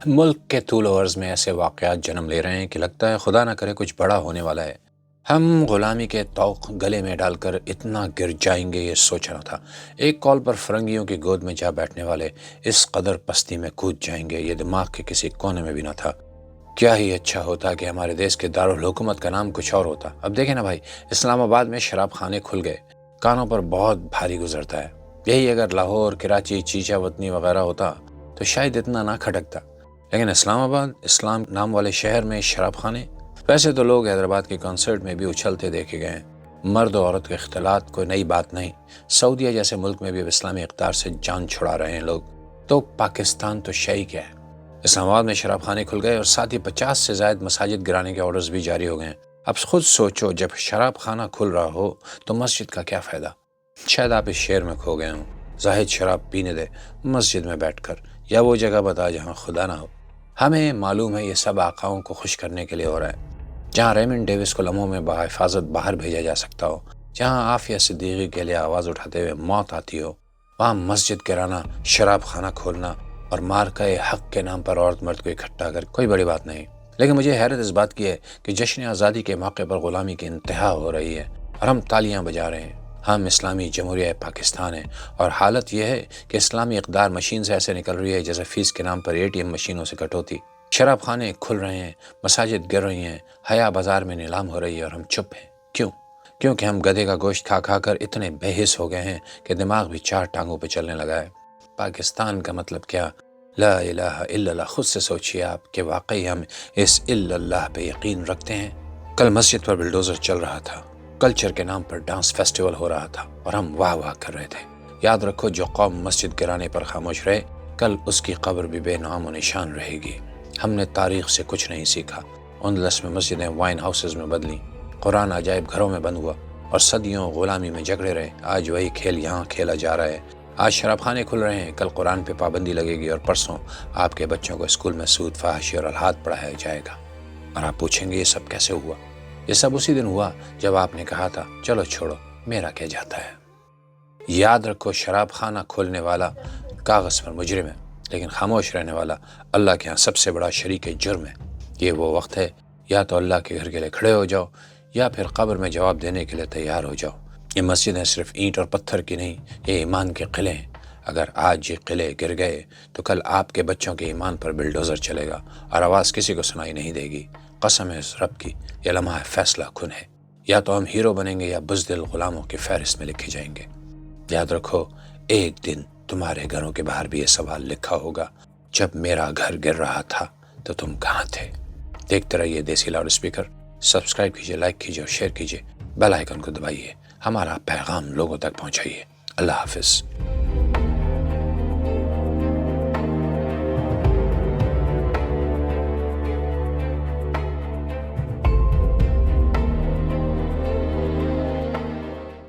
ملک کے طول و عرض میں ایسے واقعات جنم لے رہے ہیں کہ لگتا ہے خدا نہ کرے کچھ بڑا ہونے والا ہے۔ ہم غلامی کے طوق گلے میں ڈال کر اتنا گر جائیں گے یہ سوچنا تھا۔ ایک کال پر فرنگیوں کی گود میں جا بیٹھنے والے اس قدر پستی میں کود جائیں گے یہ دماغ کے کسی کونے میں بھی نہ تھا۔ کیا ہی اچھا ہوتا کہ ہمارے دیش کے دارالحکومت کا نام کچھ اور ہوتا۔ اب دیکھیں نا بھائی، اسلام آباد میں شراب خانے کھل گئے، کانوں پر بہت بھاری گزرتا ہے۔ یہی اگر لاہور، کراچی، چیچا وطنی وغیرہ ہوتا تو شاید اتنا نہ کھٹکتا، لیکن اسلام آباد، اسلام نام والے شہر میں شراب خانے۔ ویسے تو لوگ حیدرآباد کے کنسرٹ میں بھی اچھلتے دیکھے گئے ہیں۔ مرد و عورت کے اختلاط کوئی نئی بات نہیں۔ سعودیہ جیسے ملک میں بھی اب اسلامی اقدار سے جان چھڑا رہے ہیں لوگ، تو پاکستان تو شہی کیا ہے۔ اسلام آباد میں شراب خانے کھل گئے اور ساتھ ہی 50 سے زائد مساجد گرانے کے آرڈرز بھی جاری ہو گئے ہیں۔ اب خود سوچو، جب شراب خانہ کھل رہا ہو تو مسجد کا کیا فائدہ؟ شاید آپ اس شعر میں کھو گئے ہوں، زاہد شراب پینے دے مسجد میں بیٹھ کر، یا وہ جگہ بتا جہاں خدا نہ ہو۔ ہمیں معلوم ہے یہ سب آقاؤں کو خوش کرنے کے لیے ہو رہا ہے۔ جہاں ریمنڈ ڈیوس کو لمحوں میں بحفاظت باہر بھیجا جا سکتا ہو، جہاں عافیہ صدیقی کے لیے آواز اٹھاتے ہوئے موت آتی ہو، وہاں مسجد گرانا، شراب خانہ کھولنا اور مارکہ حق کے نام پر عورت مرد کو اکٹھا کر کوئی بڑی بات نہیں۔ لیکن مجھے حیرت اس بات کی ہے کہ جشن آزادی کے موقع پر غلامی کی انتہا ہو رہی ہے اور ہم تالیاں بجا رہے ہیں۔ ہم اسلامی جمہوریہ پاکستان ہیں اور حالت یہ ہے کہ اسلامی اقدار مشین سے ایسے نکل رہی ہے جیسے فیس کے نام پر ATM مشینوں سے کٹوتی۔ شراب خانے کھل رہے ہیں، مساجد گر رہی ہیں، حیا بازار میں نیلام ہو رہی ہے اور ہم چپ ہیں۔ کیوں؟ کیونکہ ہم گدھے کا گوشت کھا کھا کر اتنے بے حس ہو گئے ہیں کہ دماغ بھی 4 ٹانگوں پہ چلنے لگا ہے۔ پاکستان کا مطلب کیا؟ لا الہ الا اللہ۔ خود سے سوچئے آپ کہ واقعی ہم اس الا اللہ پہ یقین رکھتے ہیں؟ کل مسجد پر بلڈوزر چل رہا تھا، کلچر کے نام پر ڈانس فیسٹیول ہو رہا تھا اور ہم واہ واہ کر رہے تھے۔ یاد رکھو، جو قوم مسجد گرانے پر خاموش رہے، کل اس کی قبر بھی بے نام و نشان رہے گی۔ ہم نے تاریخ سے کچھ نہیں سیکھا۔ اندلس میں مسجدیں وائن ہاؤسز میں بدلیں، قرآن عجائب گھروں میں بند ہوا اور صدیوں غلامی میں جھگڑے رہے۔ آج وہی کھیل یہاں کھیلا جا رہا ہے۔ آج شراب خانے کھل رہے ہیں، کل قرآن پہ پابندی لگے گی اور پرسوں آپ کے بچوں کو اسکول میں سود، فحاشی اور الحاد پڑھایا جائے گا۔ اور آپ پوچھیں گے یہ سب کیسے ہوا؟ یہ سب اسی دن ہوا جب آپ نے کہا تھا چلو چھوڑو، میرا کیا جاتا ہے۔ یاد رکھو، شراب خانہ کھولنے والا کاغذ پر مجرم ہے، لیکن خاموش رہنے والا اللہ کے ہاں سب سے بڑا شریک جرم ہے۔ یہ وہ وقت ہے، یا تو اللہ کے گھر کے لیے کھڑے ہو جاؤ یا پھر قبر میں جواب دینے کے لیے تیار ہو جاؤ۔ یہ مسجدیں صرف اینٹ اور پتھر کی نہیں، یہ ایمان کے قلعے ہیں۔ اگر آج یہ قلعے گر گئے تو کل آپ کے بچوں کے ایمان پر بلڈوزر چلے گا اور آواز کسی کو سنائی نہیں دے گی۔ قسم ہے اس رب کی، یہ لمحہ فیصلہ کن ہے۔ یا تو ہم ہیرو بنیں گے یا بزدل غلاموں کی فہرست میں لکھے جائیں گے۔ یاد رکھو، ایک دن تمہارے گھروں کے باہر بھی یہ سوال لکھا ہوگا، جب میرا گھر گر رہا تھا تو تم کہاں تھے؟ دیکھتے رہیے دیسی لاؤڈ اسپیکر۔ سبسکرائب کیجئے، لائک کیجئے اور شیئر کیجئے، بیل آئیکن کو دبائیے، ہمارا پیغام لوگوں تک پہنچائیے۔ اللہ حافظ۔